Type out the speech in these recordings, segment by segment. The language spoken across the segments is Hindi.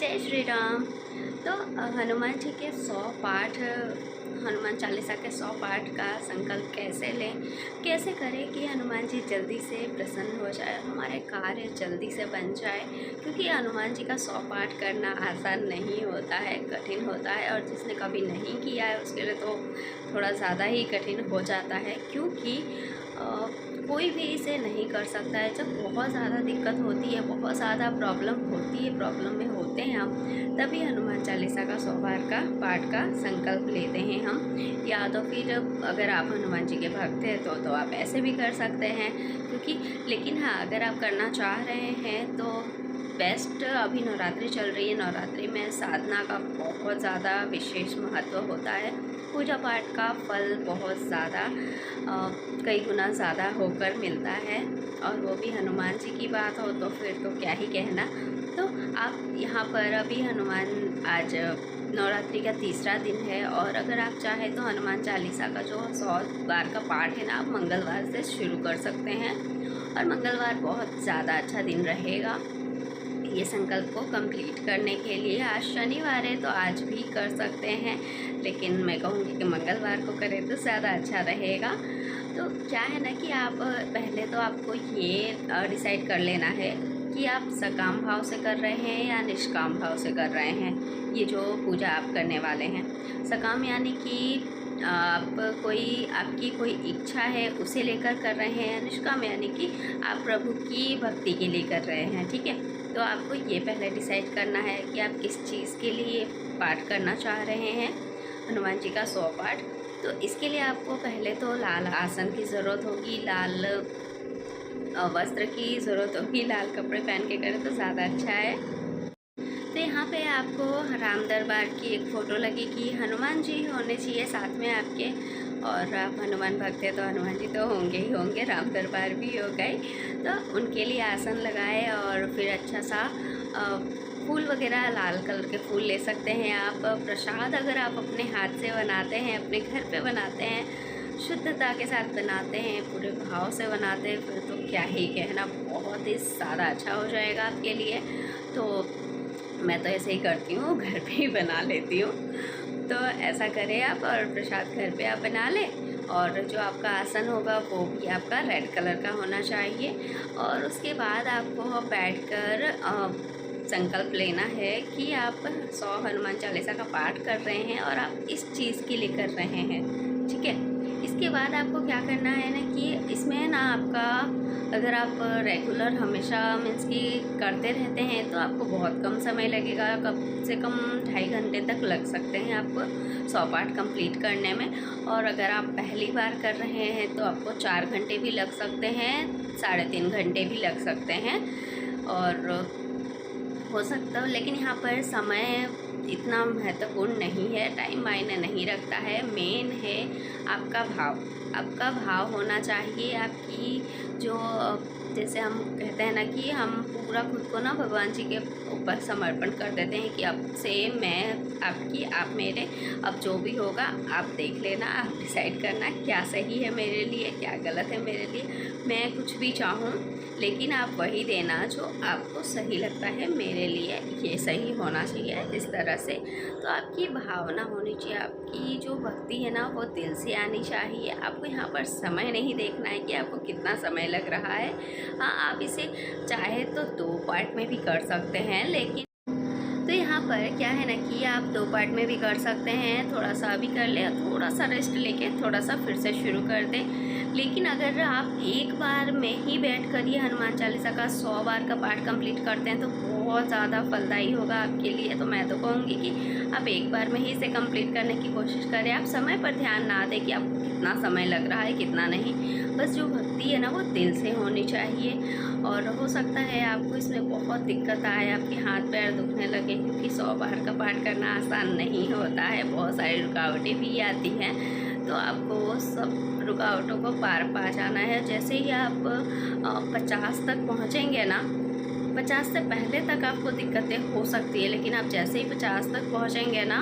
जय श्री राम। तो हनुमान जी के 100 पाठ, हनुमान चालीसा के 100 पाठ का संकल्प कैसे लें, कैसे करें कि हनुमान जी जल्दी से प्रसन्न हो जाए, हमारे कार्य जल्दी से बन जाए। क्योंकि हनुमान जी का 100 पाठ करना आसान नहीं होता है, कठिन होता है। और जिसने कभी नहीं किया है उसके लिए तो थोड़ा ज़्यादा ही कठिन हो जाता है। क्योंकि कोई भी इसे नहीं कर सकता है। जब बहुत ज़्यादा दिक्कत होती है, बहुत ज़्यादा प्रॉब्लम होती है, प्रॉब्लम में होते हैं हम, तभी हनुमान चालीसा का 100 बार का पाठ का संकल्प लेते हैं हम। या तो फिर अगर आप हनुमान जी के भक्त हैं तो आप ऐसे भी कर सकते हैं। क्योंकि लेकिन हाँ, अगर आप करना चाह रहे हैं तो बेस्ट, अभी नवरात्रि चल रही है, नवरात्रि में साधना का बहुत ज़्यादा विशेष महत्व होता है। पूजा पाठ का फल बहुत ज़्यादा कई गुना ज़्यादा होकर मिलता है, और वो भी हनुमान जी की बात हो तो फिर तो क्या ही कहना। तो आप यहाँ पर अभी हनुमान, आज नवरात्रि का तीसरा दिन है, और अगर आप चाहें तो हनुमान चालीसा का जो 100 बार का पाठ है ना, आप मंगलवार से शुरू कर सकते हैं। और मंगलवार बहुत ज़्यादा अच्छा दिन रहेगा ये संकल्प को कंप्लीट करने के लिए। आज शनिवार है तो आज भी कर सकते हैं, लेकिन मैं कहूँगी कि मंगलवार को करें तो ज़्यादा अच्छा रहेगा। तो क्या है ना कि आप पहले तो आपको ये डिसाइड कर लेना है कि आप सकाम भाव से कर रहे हैं या निष्काम भाव से कर रहे हैं। ये जो पूजा आप करने वाले हैं, सकाम यानी कि आपकी कोई इच्छा है उसे लेकर कर रहे हैं। निष्काम यानी कि आप प्रभु की भक्ति के लिए कर रहे हैं। ठीक है, तो आपको ये पहले डिसाइड करना है कि आप किस चीज़ के लिए पाठ करना चाह रहे हैं, हनुमान जी का 100 पाठ। तो इसके लिए आपको पहले तो लाल आसन की ज़रूरत होगी, लाल वस्त्र की ज़रूरत होगी। लाल कपड़े पहन के करें तो ज़्यादा अच्छा है। तो यहाँ पे आपको राम दरबार की एक फ़ोटो लगेगी, हनुमान जी होने चाहिए साथ में आपके। और आप हनुमान भक्त हैं तो हनुमान जी तो होंगे ही होंगे, राम दरबार भी हो गए। तो उनके लिए आसन लगाए, और फिर अच्छा सा फूल वगैरह, लाल कलर के फूल ले सकते हैं आप। प्रसाद अगर आप अपने हाथ से बनाते हैं, अपने घर पे बनाते हैं, शुद्धता के साथ बनाते हैं, पूरे भाव से बनाते हैं, फिर तो क्या ही कहना, बहुत ही ज़्यादा अच्छा हो जाएगा आपके लिए। तो मैं तो ऐसे ही करती हूँ, घर पे ही बना लेती हूँ। तो ऐसा करें आप, और प्रसाद घर पे आप बना लें। और जो आपका आसन होगा वो भी आपका रेड कलर का होना चाहिए। और उसके बाद आपको बैठकर संकल्प लेना है कि आप 100 हनुमान चालीसा का पाठ कर रहे हैं, और आप इस चीज़ के लिए कर रहे हैं। ठीक है, इसके बाद आपको क्या करना है ना कि इसमें ना आपका, अगर आप रेगुलर हमेशा मीन्स कि करते रहते हैं तो आपको बहुत कम समय लगेगा, कम से कम 2.5 घंटे तक लग सकते हैं आपको 100 पाठ कंप्लीट करने में। और अगर आप पहली बार कर रहे हैं तो आपको 4 घंटे भी लग सकते हैं, 3.5 घंटे भी लग सकते हैं, और हो सकता है। लेकिन यहाँ पर समय इतना महत्वपूर्ण नहीं है, टाइम मायने नहीं रखता है। मेन है आपका भाव, आपका भाव होना चाहिए। आपकी जो, जैसे हम कहते हैं ना कि हम पूरा खुद को ना भगवान जी के ऊपर समर्पण कर देते हैं कि अब से मैं आपकी, आप मेरे, अब जो भी होगा आप देख लेना, आप डिसाइड करना क्या सही है मेरे लिए, क्या गलत है मेरे लिए। मैं कुछ भी चाहूँ लेकिन आप वही देना जो आपको सही लगता है, मेरे लिए ये सही होना चाहिए, इस तरह से। तो आपकी भावना होनी चाहिए, आपकी जो भक्ति है ना वो दिल से आनी चाहिए। आपको यहाँ पर समय नहीं देखना है कि आपको कितना समय लग रहा है। हाँ, आप इसे चाहे तो 2 पार्ट में भी कर सकते हैं, लेकिन तो यहाँ पर क्या है ना कि आप 2 पार्ट में भी कर सकते हैं। थोड़ा सा अभी कर ले, थोड़ा सा रेस्ट लेके थोड़ा सा फिर से शुरू कर दें। लेकिन अगर आप एक बार में ही बैठ कर ये हनुमान चालीसा का 100 बार का पाठ कंप्लीट करते हैं तो बहुत ज़्यादा फलदायी होगा आपके लिए। तो मैं तो कहूँगी कि आप एक बार में ही इसे कंप्लीट करने की कोशिश करें। आप समय पर ध्यान ना दें कि आपको कितना समय लग रहा है, कितना नहीं। बस जो भक्ति है ना वो दिल से होनी चाहिए। और हो सकता है आपको इसमें बहुत दिक्कत आए, आपके हाथ पैर दुखने लगे, क्योंकि 100 बार का पाठ करना आसान नहीं होता है, बहुत सारी रुकावटें भी आती हैं। तो आपको वो सब रुकावटों को पार पा जाना है। जैसे ही आप 50 तक पहुँचेंगे ना, 50 से पहले तक आपको दिक्कतें हो सकती है, लेकिन आप जैसे ही 50 तक पहुँचेंगे ना,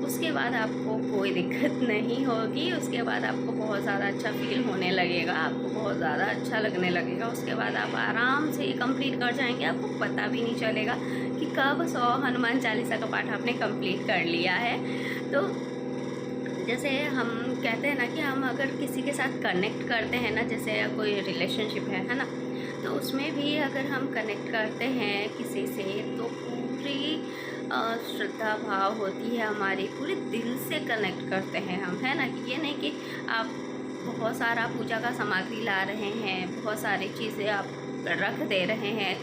उसके बाद आपको कोई दिक्कत नहीं होगी। उसके बाद आपको बहुत ज़्यादा अच्छा फील होने लगेगा, आपको बहुत ज़्यादा अच्छा लगने लगेगा। उसके बाद आप आराम से ये कंप्लीट कर जाएंगे, आपको पता भी नहीं चलेगा कि कब 100 हनुमान चालीसा का पाठ आपने कंप्लीट कर लिया है। तो जैसे हम कहते हैं ना कि हम अगर किसी के साथ कनेक्ट करते हैं ना, जैसे कोई रिलेशनशिप है ना, तो उसमें भी अगर हम कनेक्ट करते हैं किसी से तो पूरी श्रद्धा भाव होती है हमारी, पूरे दिल से कनेक्ट करते हैं हम, है ना। कि ये नहीं कि आप बहुत सारा पूजा का सामग्री ला रहे हैं, बहुत सारी चीज़ें आप रख दे रहे हैं,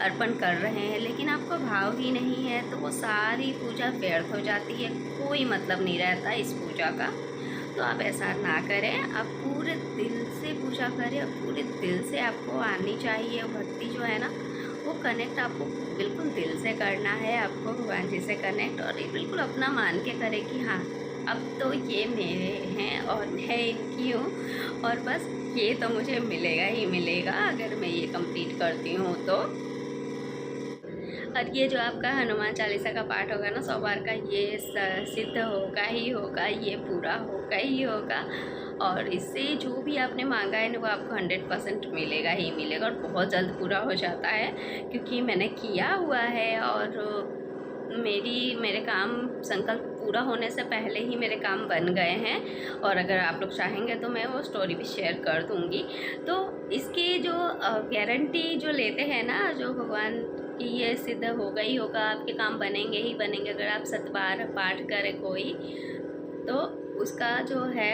अर्पण कर रहे हैं, लेकिन आपको भाव ही नहीं है तो वो सारी पूजा व्यर्थ हो जाती है, कोई मतलब नहीं रहता इस पूजा का। तो आप ऐसा ना करें, आप पूरे दिल से पूजा करें और पूरे दिल से आपको आनी चाहिए भक्ति जो है ना, वो कनेक्ट आपको बिल्कुल दिल से करना है, आपको भगवान जी से कनेक्ट, और ये बिल्कुल अपना मान के करें कि हाँ अब तो ये मेरे हैं और मैं इनकी हूँ, और बस ये तो मुझे मिलेगा ही मिलेगा अगर मैं ये कंप्लीट करती हूँ तो। और ये जो आपका हनुमान चालीसा का पाठ होगा ना 100 बार का, ये सिद्ध होगा ही होगा, ये पूरा होगा ही होगा, और इससे जो भी आपने मांगा है ना वो आपको 100% मिलेगा ही मिलेगा, और बहुत जल्द पूरा हो जाता है क्योंकि मैंने किया हुआ है। और मेरे काम संकल्प पूरा होने से पहले ही मेरे काम बन गए हैं, और अगर आप लोग चाहेंगे तो मैं वो स्टोरी भी शेयर कर दूँगी। तो इसकी जो गारंटी जो लेते हैं ना जो भगवान कि ये सिद्ध होगा ही होगा, आपके काम बनेंगे ही बनेंगे अगर आप 7 बार पाठ करें कोई, तो उसका जो है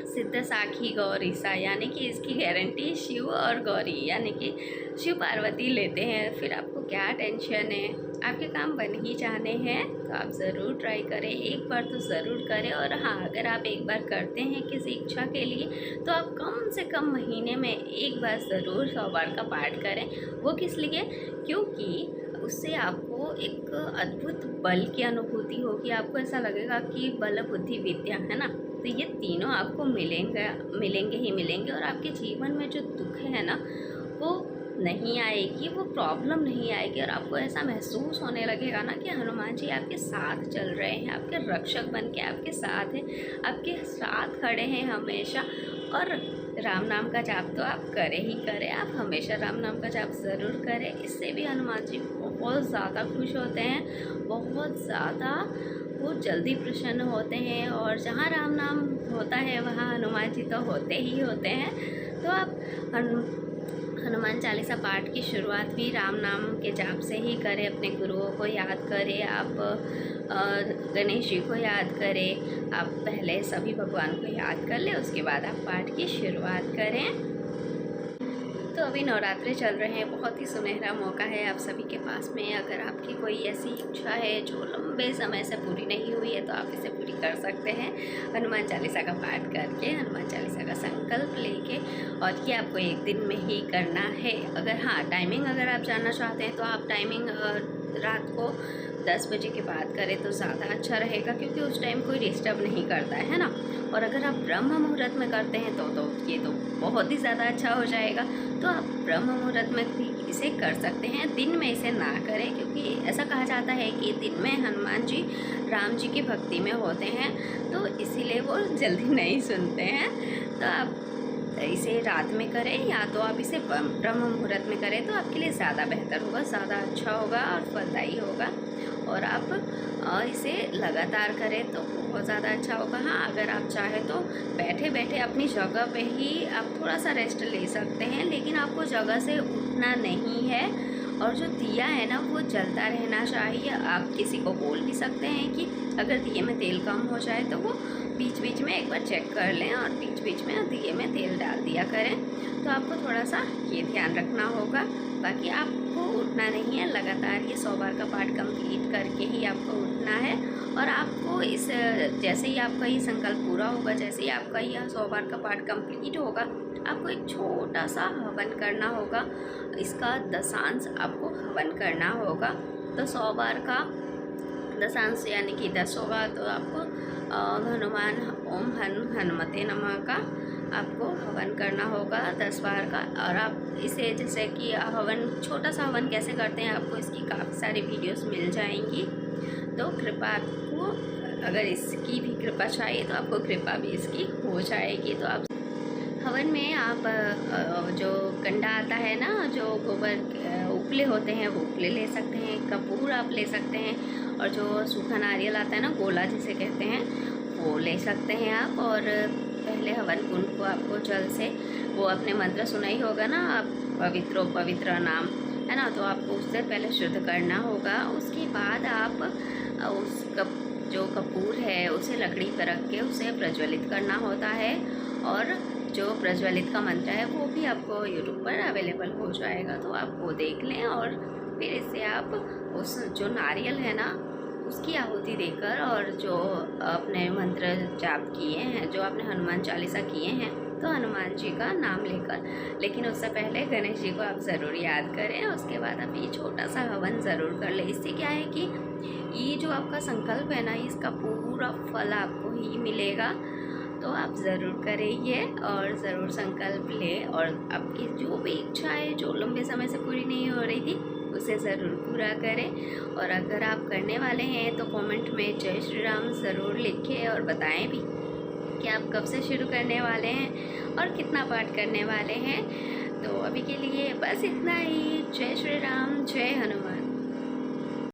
सिद्ध साखी गौरी सा, यानी कि इसकी गारंटी शिव और गौरी यानी कि शिव पार्वती लेते हैं। फिर आपको क्या टेंशन है, आपके काम बन ही जाने हैं, तो आप ज़रूर ट्राई करें, एक बार तो ज़रूर करें। और हाँ, अगर आप एक बार करते हैं किसी इच्छा के लिए तो आप कम से कम महीने में एक बार ज़रूर 100 बार का पाठ करें। वो किस लिए? क्योंकि उससे आपको एक अद्भुत बल की अनुभूति होगी, आपको ऐसा लगेगा कि बल बुद्धि विद्या है ना, तो ये तीनों आपको मिलेंगे ही मिलेंगे, और आपके जीवन में जो दुख है ना वो नहीं आएगी, वो प्रॉब्लम नहीं आएगी, और आपको ऐसा महसूस होने लगेगा ना कि हनुमान जी आपके साथ चल रहे हैं, आपके रक्षक बन के आपके साथ हैं, आपके साथ खड़े हैं हमेशा। और राम नाम का जाप तो आप करें ही करें, आप हमेशा राम नाम का जाप ज़रूर करें, इससे भी हनुमान जी बहुत ज़्यादा खुश होते हैं, बहुत ज़्यादा वो जल्दी प्रसन्न होते हैं, और जहाँ राम नाम होता है वहाँ हनुमान जी तो होते ही होते हैं। तो आप हनुमान चालीसा पाठ की शुरुआत भी राम नाम के जाप से ही करें, अपने गुरुओं को याद करें, आप गणेश जी को याद करें, आप पहले सभी भगवान को याद कर लें, उसके बाद आप पाठ की शुरुआत करें। तो अभी नवरात्रे चल रहे हैं, बहुत ही सुनहरा मौका है आप सभी के पास में। अगर आपकी कोई ऐसी इच्छा है जो लंबे समय से पूरी नहीं हुई है तो आप इसे पूरी कर सकते हैं हनुमान चालीसा का पाठ करके, हनुमान चालीसा का संकल्प लेके, और ये आपको एक दिन में ही करना है। अगर हाँ टाइमिंग अगर आप जानना चाहते हैं तो आप टाइमिंग रात को 10 बजे के बाद करें तो ज़्यादा अच्छा रहेगा, क्योंकि उस टाइम कोई डिस्टर्ब नहीं करता है ना। और अगर आप ब्रह्म मुहूर्त में करते हैं तो ये तो बहुत ही ज़्यादा अच्छा हो जाएगा। तो आप ब्रह्म मुहूर्त में भी इसे कर सकते हैं, दिन में इसे ना करें, क्योंकि ऐसा कहा जाता है कि दिन में हनुमान जी राम जी की भक्ति में होते हैं, तो इसीलिए वो जल्दी नहीं सुनते हैं। तो आप इसे रात में करें या तो आप इसे ब्रह्म मुहूर्त में करें तो आपके लिए ज़्यादा बेहतर होगा, ज़्यादा अच्छा होगा और फलदायी होगा। और आप इसे लगातार करें तो बहुत ज़्यादा अच्छा होगा। हाँ, अगर आप चाहें तो बैठे बैठे अपनी जगह पे ही आप थोड़ा सा रेस्ट ले सकते हैं, लेकिन आपको जगह से उठना नहीं है, और जो दिया है ना वो जलता रहना चाहिए। आप किसी को बोल भी सकते हैं कि अगर दिए में तेल कम हो जाए तो वो बीच बीच में एक बार चेक कर लें और बीच बीच में दिए में तेल डाल दिया करें। तो आपको थोड़ा सा ये ध्यान रखना होगा, बाकी आपको उठना नहीं है, लगातार ये 100 बार का पाठ कंप्लीट करके ही आपको उठना है। और आपको इस जैसे ही आपका ये संकल्प पूरा होगा, जैसे ही आपका यह 100 बार का पाठ कंप्लीट होगा, आपको एक छोटा सा हवन करना होगा, इसका दशांश आपको हवन करना होगा। तो 100 बार का दशांश यानी कि 10 होगा, तो आपको हनुमान ओम हनुमते नमः का आपको हवन करना होगा 10 बार का। और आप इसे जैसे कि हवन छोटा सा हवन कैसे करते हैं, आपको इसकी काफ़ी सारी वीडियोस मिल जाएंगी। तो कृपा आपको अगर इसकी भी कृपा चाहिए तो आपको कृपा भी इसकी हो जाएगी। तो आप हवन में आप जो कंडा आता है ना, जो गोबर उपले होते हैं वो उपले ले सकते हैं, कपूर आप ले सकते हैं, और जो सूखा नारियल आता है ना, गोला जिसे कहते हैं, वो ले सकते हैं आप। और पहले हवन कुंड को आपको जल से, वो अपने मंत्र सुना ही होगा ना आप, पवित्रो पवित्र नाम, है ना, तो आपको उससे पहले शुद्ध करना होगा। उसके बाद आप उस जो कपूर है उसे लकड़ी पर रख के उसे प्रज्वलित करना होता है, और जो प्रज्वलित का मंत्र है वो भी आपको यूट्यूब पर अवेलेबल हो जाएगा, तो आप वो देख लें। और फिर इससे आप उस जो नारियल है ना उसकी आहुति देकर, और जो अपने मंत्र जाप किए हैं, जो आपने हनुमान चालीसा किए हैं, तो हनुमान जी का नाम लेकर, लेकिन उससे पहले गणेश जी को आप ज़रूर याद करें। उसके बाद आप ये छोटा सा हवन ज़रूर कर लें। इससे क्या है कि ये जो आपका संकल्प है ना, इसका पूरा फल आपको ही मिलेगा। तो आप ज़रूर करें ये, और ज़रूर संकल्प लें, और आपकी जो भी इच्छा है जो लंबे समय से पूरी नहीं हो रही थी उसे ज़रूर पूरा करें। और अगर आप करने वाले हैं तो कमेंट में जय श्री राम ज़रूर लिखें, और बताएं भी कि आप कब से शुरू करने वाले हैं और कितना पाठ करने वाले हैं। तो अभी के लिए बस इतना ही। जय श्री राम, जय हनुमान।